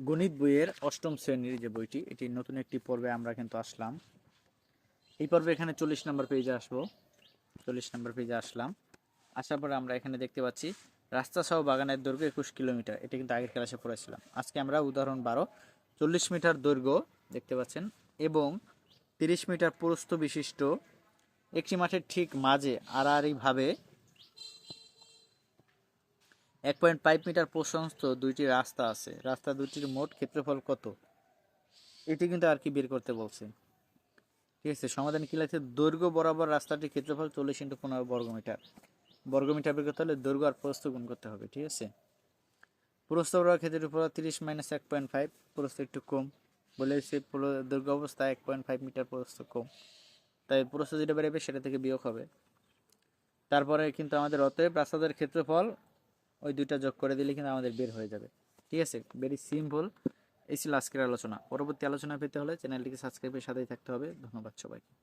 গণিত বইয়ের অষ্টম শ্রেণীর যে বইটি, এটি নতুন একটি পর্বে আমরা কিন্তু আসলাম। এই পর্বে এখানে 40 নম্বর পেজে আসবো। 40 নম্বর পেজে আসলাম। আসার পরে আমরা এখানে দেখতে পাচ্ছি রাস্তা সহ বাগানের দৈর্ঘ্য 21 কিলোমিটার। এটা কিন্তু আগের ক্লাসে পড়েছিলাম। আজকে আমরা উদাহরণ 12, 40 মিটার দৈর্ঘ্য দেখতে পাচ্ছেন এবং 30 মিটার প্রস্থ বিশিষ্ট একটি মাঠের ঠিক মাঝে আড়াআড়িভাবে 1.5 মিটার প্রশস্ত দুইটি রাস্তা আছে। রাস্তা দুটির মোট ক্ষেত্রফল কত? এটি কিন্তু আর কি বের করতে বলছে। ঠিক আছে, সমাধান কি লাগছে? দৈর্ঘ্য বরাবর রাস্তাটির ক্ষেত্রফল 40 × 15 বর্গমিটার। বর্গমিটার বের করতে হলে দৈর্ঘ্য আর প্রস্থ গুণ করতে হবে। ঠিক আছে, প্রস্থ বরাবর ক্ষেত্রফল 30 - 1.5, প্রস্থ একটু কম বলে সে দৈর্ঘ্য অবস্থায় 1.5 মিটার প্রস্থ কম, তাই প্রস্থ যেটা বেরোবে সেটা থেকে বিয়োগ হবে। তারপরে কিন্তু আমাদের অতএব রাস্তাদের ক্ষেত্রফল ওই দুইটা যোগ করে দিলে কিন্তু আমাদের বের হয়ে যাবে। ঠিক আছে, ভেরি সিম্পল। এই ছিল আজকের আলোচনা। পরবর্তী আলোচনা পেতে হলে চ্যানেলটিকে সাবস্ক্রাইবের সাথেই থাকতে হবে। ধন্যবাদ সবাইকে।